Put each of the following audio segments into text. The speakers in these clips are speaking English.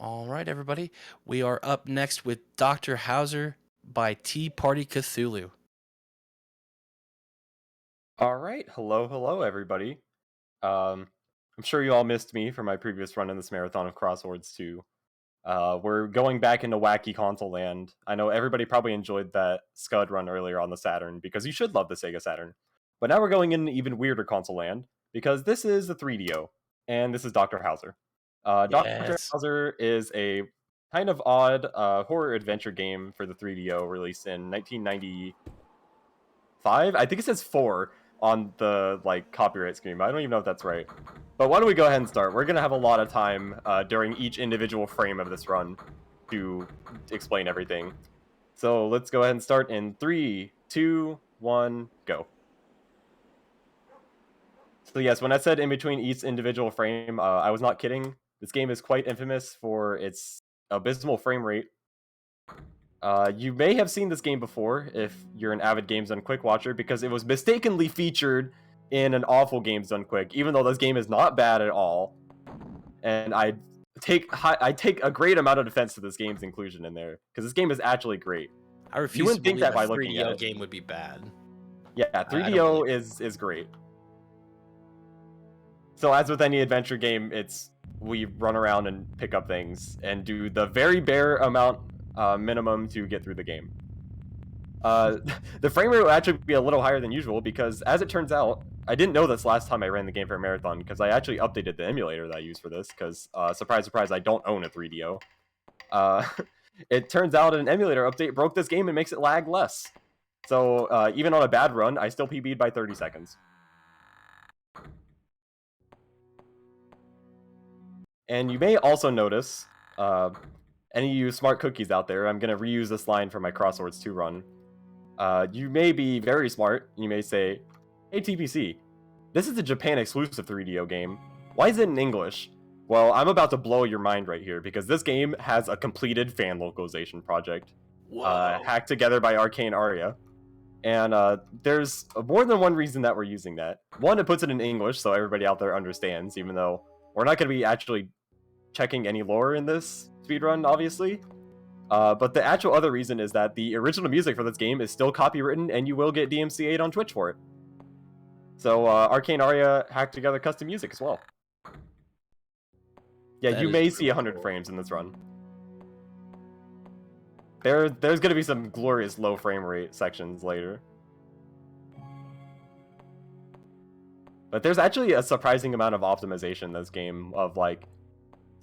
All right, everybody. We are up next with Dr. Hauzer by Tea Party Cthulhu. All right, hello, everybody. I'm sure you all missed me for my previous run in this marathon of Crosswords 2. We're going back into wacky console land. I know everybody probably enjoyed that Scud run earlier on the Saturn because you should love the Sega Saturn. But now we're going in even weirder console land because this is the 3DO and this is Dr. Hauser. Dr. Yes. Hauser is a kind of odd horror adventure game for the 3DO released in 1990. I think it says 4 on the copyright scheme. I don't even know if that's right. But why don't we go ahead and start? We're gonna have a lot of time during each individual frame of this run to explain everything. So let's go ahead and start in 3, 2, 1, go. So yes, when I said in between each individual frame, I was not kidding. This game is quite infamous for its abysmal frame rate. You may have seen this game before if you're an avid Games Done Quick watcher, because it was mistakenly featured in an awful Games Done Quick, even though this game is not bad at all. And I take a great amount of defense to this game's inclusion in there, because this game is actually great. I refuse You wouldn't to think believe that by a looking 3DO at it. game would be bad. Yeah, I don't 3DO believe is great. So as with any adventure game, we run around and pick up things and do the very bare amount minimum to get through the game. The frame rate will actually be a little higher than usual because, as it turns out, I didn't know this last time I ran the game for a marathon because I actually updated the emulator that I use for this because, surprise, surprise, I don't own a 3DO. It turns out an emulator update broke this game and makes it lag less. So even on a bad run, I still PB'd by 30 seconds. And you may also notice, any of you smart cookies out there, I'm going to reuse this line for my Crosswords 2 run. You may be very smart. You may say, hey TPC, this is a Japan exclusive 3DO game. Why is it in English? Well, I'm about to blow your mind right here because this game has a completed fan localization project hacked together by Arcane Aria. And there's more than one reason that we're using that. One, it puts it in English so everybody out there understands, even though we're not going to be actually checking any lore in this speedrun, obviously. But the actual other reason is that the original music for this game is still copywritten, and you will get DMCA'd on Twitch for it. So Arcane Aria hacked together custom music as well. Yeah, That you is may really see 100 cool. frames in this run. There's going to be some glorious low frame rate sections later. But there's actually a surprising amount of optimization in this game of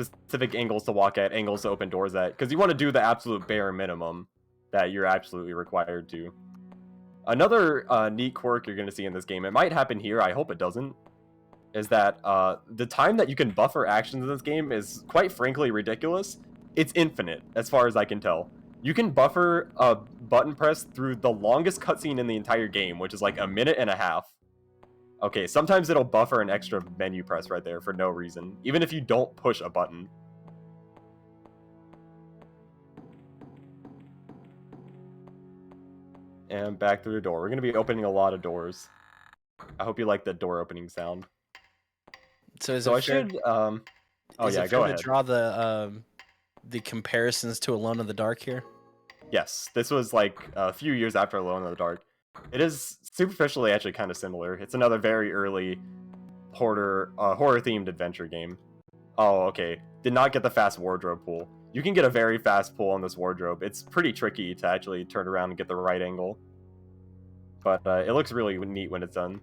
specific angles to walk at, angles to open doors at, because you want to do the absolute bare minimum that you're absolutely required to. Another neat quirk you're going to see in this game, it might happen here, I hope it doesn't, is that the time that you can buffer actions in this game is quite frankly ridiculous. It's infinite, as far as I can tell. You can buffer a button press through the longest cutscene in the entire game, which is like a minute and a half. Okay, sometimes it'll buffer an extra menu press right there for no reason, even if you don't push a button. And back through the door. We're going to be opening a lot of doors. I hope you like the door opening sound. So is So it I fair, should... oh is yeah, it go fair to ahead. draw the comparisons to Alone in the Dark here? Yes, this was like a few years after Alone in the Dark. It is superficially actually kind of similar. It's another very early horror-themed adventure game. Oh, okay. Did not get the fast wardrobe pull. You can get a very fast pull on this wardrobe. It's pretty tricky to actually turn around and get the right angle. But it looks really neat when it's done.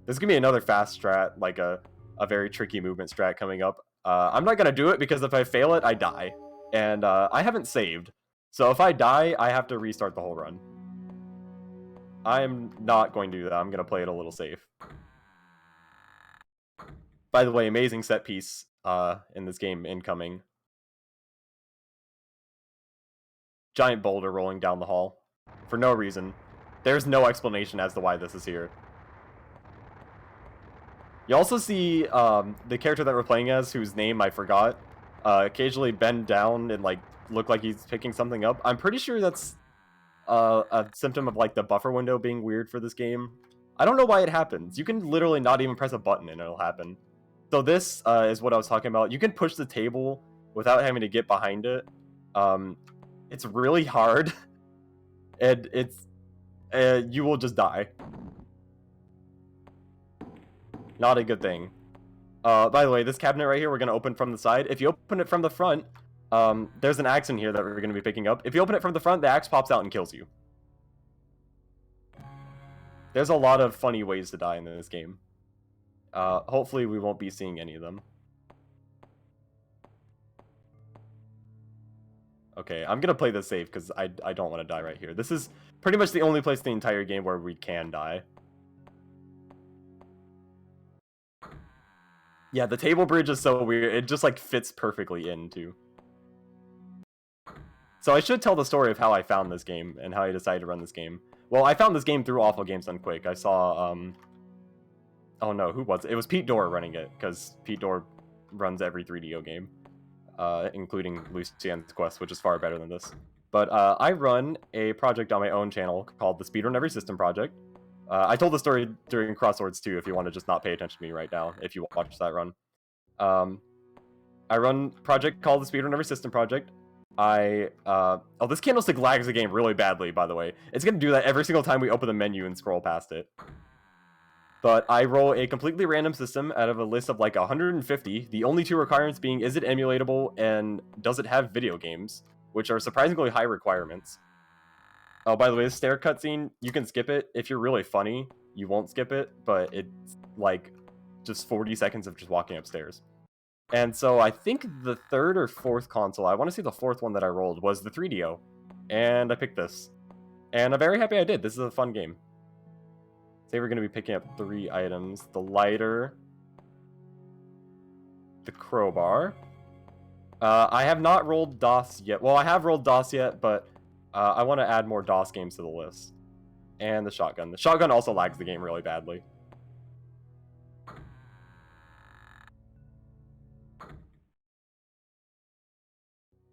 There's going to be another fast strat, like a very tricky movement strat coming up. I'm not going to do it because if I fail it, I die. And I haven't saved. So if I die, I have to restart the whole run. I'm not going to do that. I'm going to play it a little safe. By the way, amazing set piece in this game incoming. Giant boulder rolling down the hall. For no reason. There's no explanation as to why this is here. You also see the character that we're playing as, whose name I forgot, occasionally bend down and look like he's picking something up. I'm pretty sure that's a symptom of the buffer window being weird for this game. I don't know why it happens. You can literally not even press a button and it'll happen. So this is what I was talking about. You can push the table without having to get behind it. It's really hard, and it's you will just die. Not a good thing. By the way, this cabinet right here, we're going to open from the side. If you open it from the front, there's an axe in here that we're going to be picking up. If you open it from the front, the axe pops out and kills you. There's a lot of funny ways to die in this game. Hopefully we won't be seeing any of them. Okay, I'm going to play this safe because I don't want to die right here. This is pretty much the only place in the entire game where we can die. Yeah, the table bridge is so weird. It just, like, fits perfectly in, too. So I should tell the story of how I found this game and how I decided to run this game. Well, I found this game through Awful Games Done Quick. I saw, oh no, who was it? It was Pete Dorr running it, because Pete Dorr runs every 3DO game, including Lucien's Quest, which is far better than this. But I run a project on my own channel called the Speedrun Every System Project. I told the story during Crosswords too, if you want to just not pay attention to me right now, if you watch that run. I run a project called the Speedrun Every System Project. Oh, this candlestick lags the game really badly, by the way. It's gonna do that every single time we open the menu and scroll past it. But I roll a completely random system out of a list of like 150, the only two requirements being, is it emulatable and does it have video games, which are surprisingly high requirements. Oh, by the way, this stair cutscene, you can skip it. If you're really funny, you won't skip it, but it's like just 40 seconds of just walking upstairs. And so I think the third or fourth console, I want to see the fourth one that I rolled, was the 3DO. And I picked this. And I'm very happy I did. This is a fun game. Say we're going to be picking up 3 items. The lighter. The crowbar. I have not rolled DOS yet. Well, I have rolled DOS yet, but I want to add more DOS games to the list. And the shotgun. The shotgun also lags the game really badly.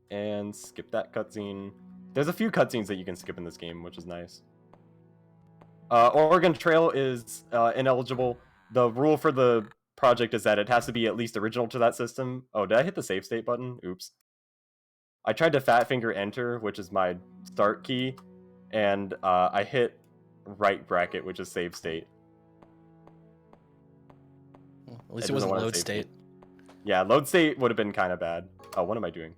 And skip that cutscene. There's a few cutscenes that you can skip in this game, which is nice. Oregon Trail is ineligible. The rule for the project is that it has to be at least original to that system. Oh, did I hit the save state button? Oops. I tried to fat finger enter, which is my start key, and I hit right bracket, which is save state. Well, at least it wasn't load state. Yeah, load state would have been kind of bad. Oh, what am I doing?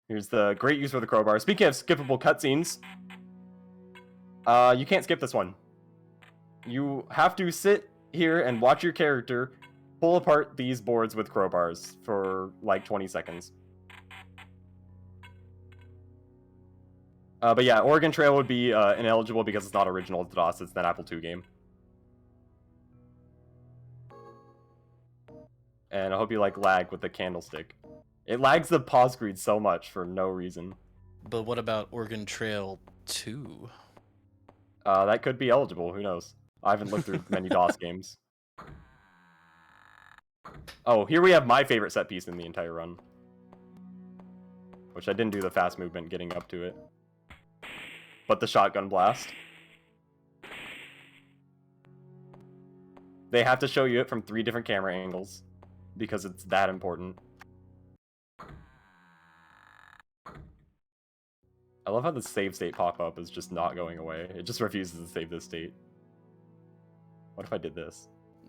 Here's the great use for the crowbar. Speaking of skippable cutscenes, you can't skip this one. You have to sit here and watch your character pull apart these boards with crowbars for like 20 seconds. But yeah, Oregon Trail would be ineligible because it's not original to DOS. It's an Apple II game. And I hope you like lag with the candlestick. It lags the pause screen so much for no reason. But what about Oregon Trail 2? That could be eligible. Who knows? I haven't looked through many DOS games. Oh, here we have my favorite set piece in the entire run. Which I didn't do the fast movement getting up to it. But the shotgun blast. They have to show you it from 3 different camera angles. Because it's that important. I love how the save state pop-up is just not going away. It just refuses to save this state. What if I did this?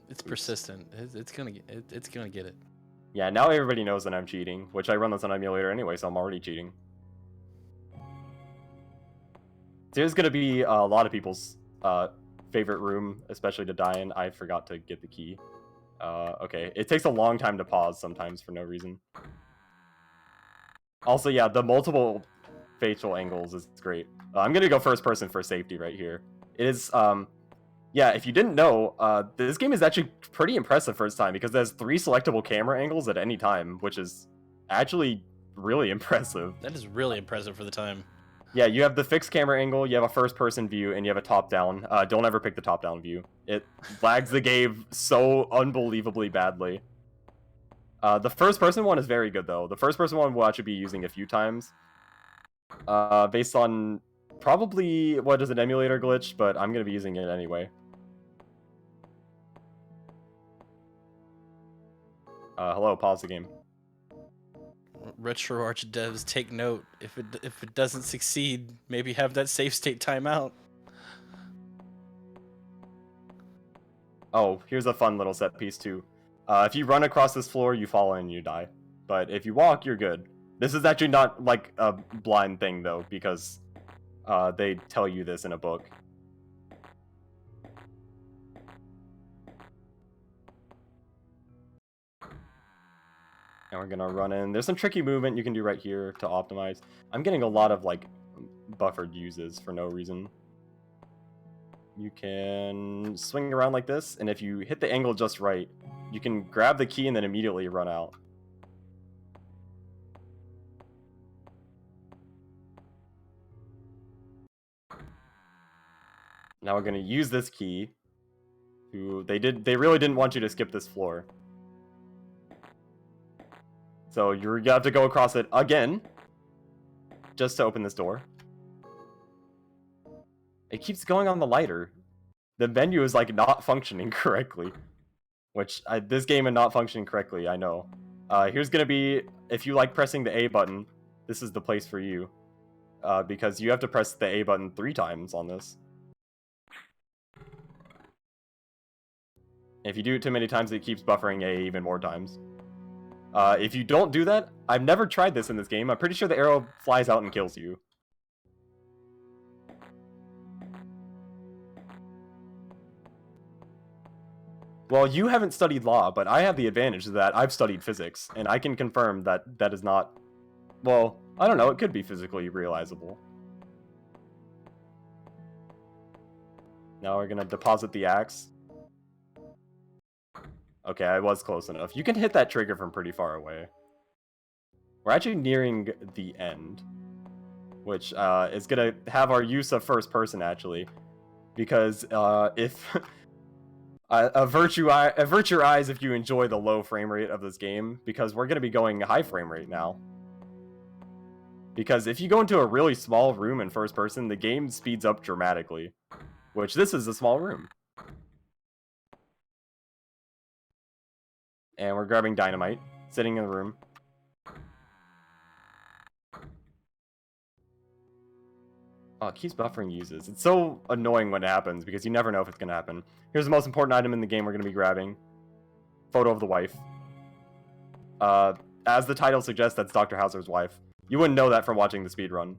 It's persistent. It's gonna get it. Yeah, now everybody knows that I'm cheating, which I run this on emulator anyway, so I'm already cheating. There's gonna be a lot of people's favorite room, especially to die in. I forgot to get the key. Okay, it takes a long time to pause sometimes for no reason. Also, yeah, the multiple facial angles is great. I'm gonna go first person for safety right here. It is, yeah, if you didn't know, this game is actually pretty impressive first time because there's 3 selectable camera angles at any time, which is actually really impressive. That is really impressive for the time. Yeah, you have the fixed camera angle, you have a first-person view, and you have a top-down. Don't ever pick the top-down view. It lags the game so unbelievably badly. The first-person one is very good, though. The first-person one we'll actually be using a few times. Based on probably what is an emulator glitch, but I'm going to be using it anyway. Hello, pause the game. RetroArch devs, take note. If it doesn't succeed, maybe have that save state timeout. Oh, here's a fun little set piece too. If you run across this floor, you fall in and you die. But if you walk, you're good. This is actually not like a blind thing though, because they tell you this in a book. And we're gonna run in. There's some tricky movement you can do right here to optimize. I'm getting a lot of like buffered uses for no reason. You can swing around like this, and if you hit the angle just right, you can grab the key and then immediately run out. Now we're gonna use this key to they really didn't want you to skip this floor. So you're gonna have to go across it again just to open this door. It keeps going on the lighter. The menu is like not functioning correctly. Which, this game is not functioning correctly, I know. Here's gonna be, if you like pressing the A button, this is the place for you. Because you have to press the A button 3 times on this. If you do it too many times, it keeps buffering A even more times. If you don't do that, I've never tried this in this game. I'm pretty sure the arrow flies out and kills you. Well, you haven't studied law, but I have the advantage that I've studied physics, and I can confirm that that is not... Well, I don't know, it could be physically realizable. Now we're gonna deposit the axe. Okay, I was close enough. You can hit that trigger from pretty far away. We're actually nearing the end, which is gonna have our use of first person, actually. Because if... avert your eyes if you enjoy the low frame rate of this game, because we're going to be going high frame rate now. Because if you go into a really small room in first person, the game speeds up dramatically. Which, this is a small room. And we're grabbing dynamite, sitting in the room. Oh, it keeps buffering uses. It's so annoying when it happens, because you never know if it's going to happen. Here's the most important item in the game we're going to be grabbing. Photo of the wife. As the title suggests, that's Dr. Hauzer's wife. You wouldn't know that from watching the speedrun.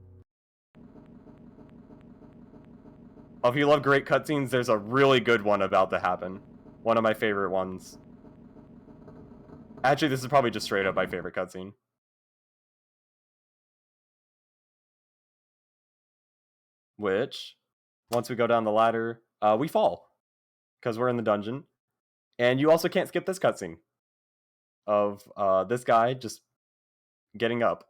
Oh, if you love great cutscenes, there's a really good one about to happen. One of my favorite ones. Actually, this is probably just straight up my favorite cutscene. Which, once we go down the ladder, we fall. Because we're in the dungeon. And you also can't skip this cutscene. Of this guy just getting up.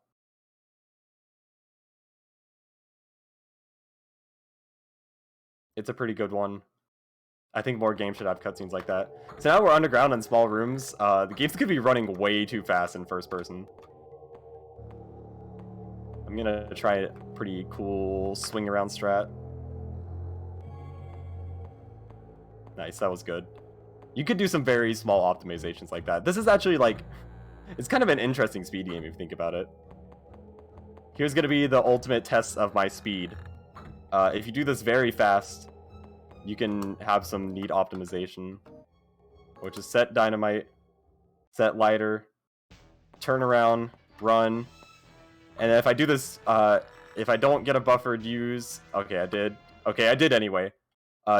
It's a pretty good one. I think more games should have cutscenes like that. So now we're underground in small rooms. The game's gonna be running way too fast in first person. I'm gonna try a pretty cool swing around strat. Nice, that was good. You could do some very small optimizations like that. This is actually like, it's kind of an interesting speed game if you think about it. Here's gonna be the ultimate test of my speed. If you do this very fast, you can have some neat optimization, which is set dynamite, set lighter, turn around, run, and if I do this, if I don't get a buffered use, okay, I did. Okay, I did anyway.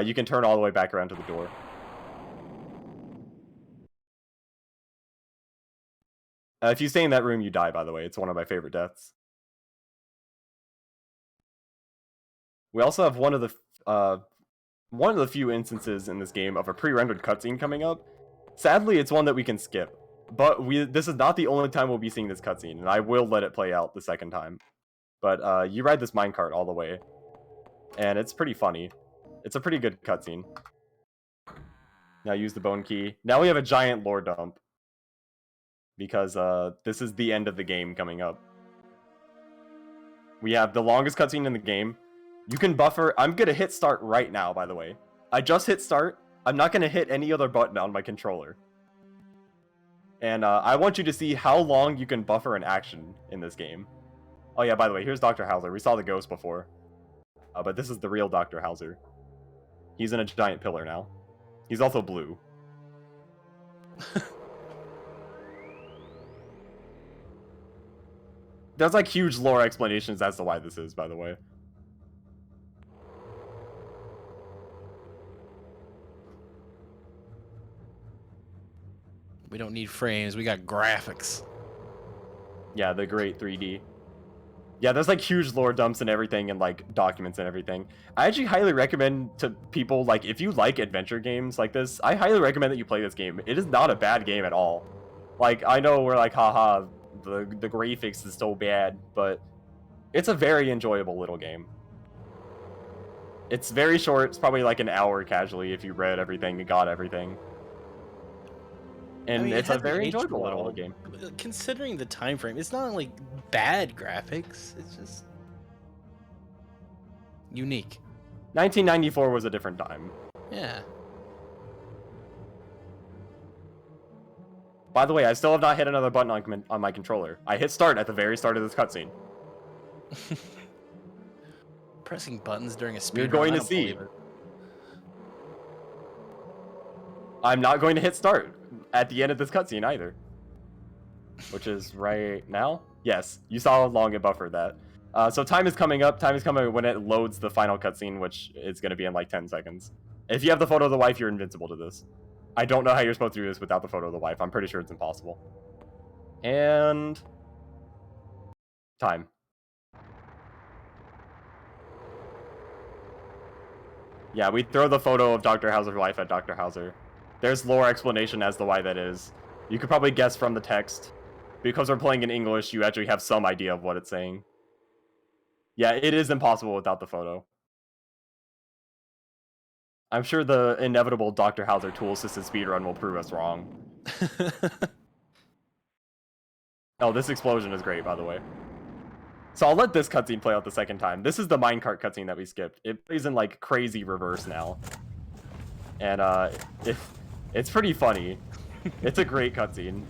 You can turn all the way back around to the door. If you stay in that room, you die, by the way. It's one of my favorite deaths. We also have one of the few instances in this game of a pre-rendered cutscene coming up. Sadly, it's one that we can skip. But this is not the only time we'll be seeing this cutscene, and I will let it play out the second time. But you ride this minecart all the way, and it's pretty funny. It's a pretty good cutscene. Now use the bone key. Now we have a giant lore dump. Because this is the end of the game coming up. We have the longest cutscene in the game. You can buffer. I'm going to hit start right now, by the way. I just hit start. I'm not going to hit any other button on my controller. And I want you to see how long you can buffer an action in this game. Oh yeah, by the way, here's Dr. Hauzer. We saw the ghost before. But this is the real Dr. Hauzer. He's in a giant pillar now. He's also blue. There's like huge lore explanations as to why this is, by the way. We don't need frames. We got graphics. Yeah, the great 3D. Yeah, there's like huge lore dumps and everything and like documents and everything. I actually highly recommend to people, like, if you like adventure games like this, I highly recommend that you play this game. It is not a bad game at all. Like, I know we're like, haha, the graphics is so bad, but it's a very enjoyable little game. It's very short. It's probably like an hour casually if you read everything and got everything. And I mean, it's it a hasn't very aged enjoyable well. little game. Considering the time frame, it's not like bad graphics. It's just unique. 1994 was a different time. Yeah. By the way, I still have not hit another button on my controller. I hit start at the very start of this cutscene. Pressing buttons during a speed You're run, going I to don't see. believe it. I'm not going to hit start at the end of this cutscene either. Which is right now? Yes, you saw how long it buffered that. So time is coming up. Time is coming when it loads the final cutscene, which is going to be in like 10 seconds. If you have the photo of the wife, you're invincible to this. I don't know how you're supposed to do this without the photo of the wife. I'm pretty sure it's impossible. And... time. Yeah, we throw the photo of Dr. Hauzer's wife at Dr. Hauzer. There's lore explanation as to why that is. You could probably guess from the text. Because we're playing in English, you actually have some idea of what it's saying. Yeah, it is impossible without the photo. I'm sure the inevitable Dr. Hauzer tool-assisted speedrun will prove us wrong. Oh, this explosion is great, by the way. So I'll let this cutscene play out the second time. This is the minecart cutscene that we skipped. It plays in like crazy reverse now. And it's pretty funny. It's a great cutscene.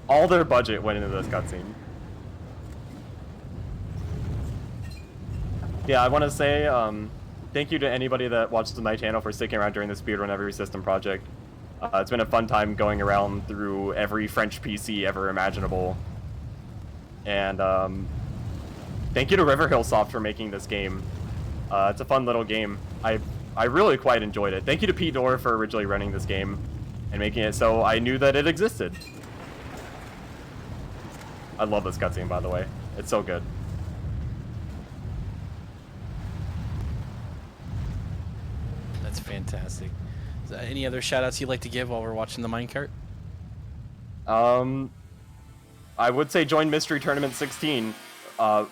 All their budget went into this cutscene. Yeah, I want to say thank you to anybody that watches my channel for sticking around during the speedrun every system project. It's been a fun time going around through every French PC ever imaginable. And thank you to Riverhillsoft for making this game. It's a fun little game. I really quite enjoyed it. Thank you to Pete Dorr for originally running this game and making it so I knew that it existed. I love this cutscene, by the way. It's so good. That's fantastic. Is there any other shout-outs you'd like to give while we're watching the minecart? I would say join Mystery Tournament 16. I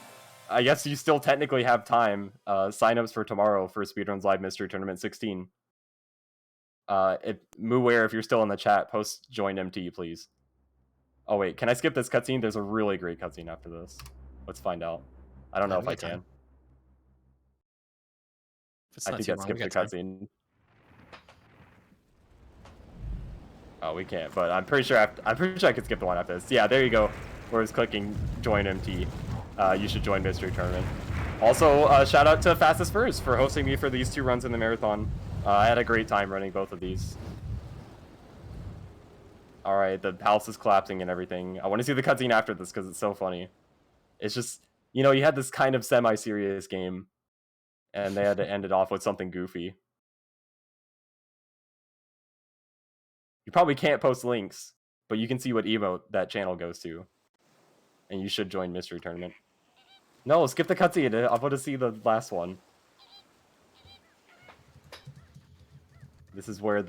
guess you still technically have time. Signups for tomorrow for Speedruns Live Mystery Tournament 16. Muware, if you're still in the chat, post join MT, please. Oh wait, can I skip this cutscene? There's a really great cutscene after this. Let's find out. I don't know if I can. If it's I not think too that long, we skips got the time. cutscene. Oh, we can't, but I'm pretty sure I could skip the one after this. Yeah, there you go. Where it's clicking join MT. You should join Mystery Tournament. Also, shout out to Fastest First for hosting me for these 2 runs in the marathon. I had a great time running both of these. Alright, the house is collapsing and everything. I want to see the cutscene after this because it's so funny. It's just, you know, you had this kind of semi-serious game, and they had to end it off with something goofy. You probably can't post links, but you can see what emote that channel goes to. And you should join Mystery Tournament. No, skip the cutscene. I want to see the last one. This is where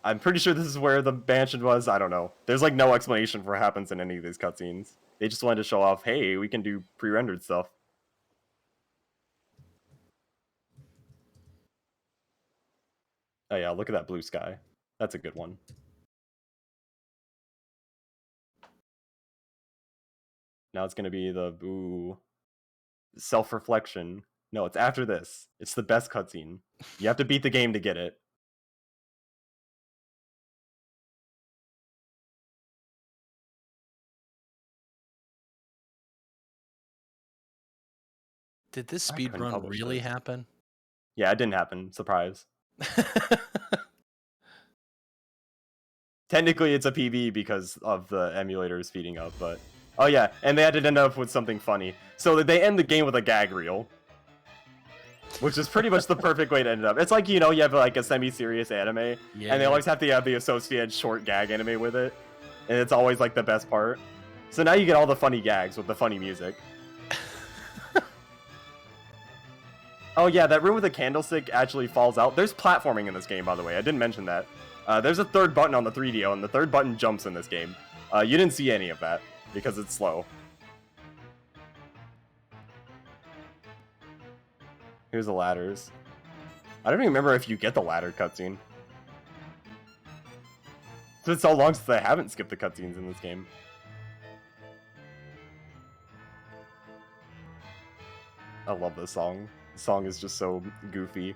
I'm pretty sure this is where the mansion was. I don't know. There's like no explanation for what happens in any of these cutscenes. They just wanted to show off, hey, we can do pre-rendered stuff. Oh yeah, look at that blue sky. That's a good one. Now it's gonna be the ooh, self-reflection. No, it's after this. It's the best cutscene. You have to beat the game to get it. Did this I speed couldn't run publish really this. happen? Yeah, it didn't happen. Surprise. Technically, it's a PB because of the emulator speeding up, but... Oh yeah, and they had to end up with something funny. So they end the game with a gag reel. Which is pretty much the perfect way to end it up. It's like, you know, you have like a semi-serious anime, Yeah. and they always have to have the associated short gag anime with it. And it's always like the best part. So now you get all the funny gags with the funny music. Oh yeah, that room with the candlestick actually falls out. There's platforming in this game, by the way. I didn't mention that. There's a third button on the 3DO, and the third button jumps in this game. You didn't see any of that, because it's slow. Here's the ladders. I don't even remember if you get the ladder cutscene. It's been so long since I haven't skipped the cutscenes in this game. I love this song. The song is just so goofy.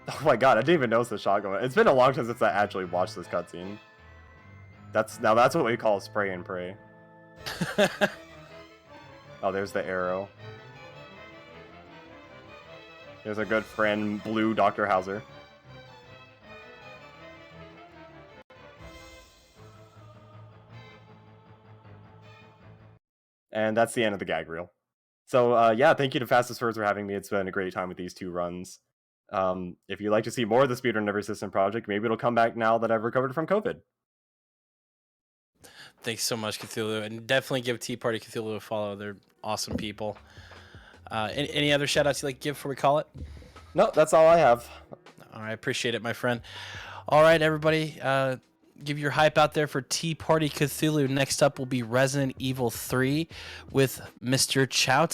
Oh my god, I didn't even notice the shotgun. It's been a long time since I actually watched this cutscene. That's what we call spray and pray. Oh, there's the arrow. There's our good friend, Blue Dr. Hauzer. And that's the end of the gag reel. So, yeah, thank you to Fastest Birds for having me. It's been a great time with these 2 runs. If you'd like to see more of the Speedrun Never System project, maybe it'll come back now that I've recovered from COVID. Thanks so much, Cthulhu, and definitely give Tea Party Cthulhu a follow. They're awesome people. Any other shout outs you'd like to give before we call it? No, that's all I have. All right, appreciate it, my friend. All right, everybody, give your hype out there for Tea Party Cthulhu. Next up will be Resident Evil 3 with Mr. Chow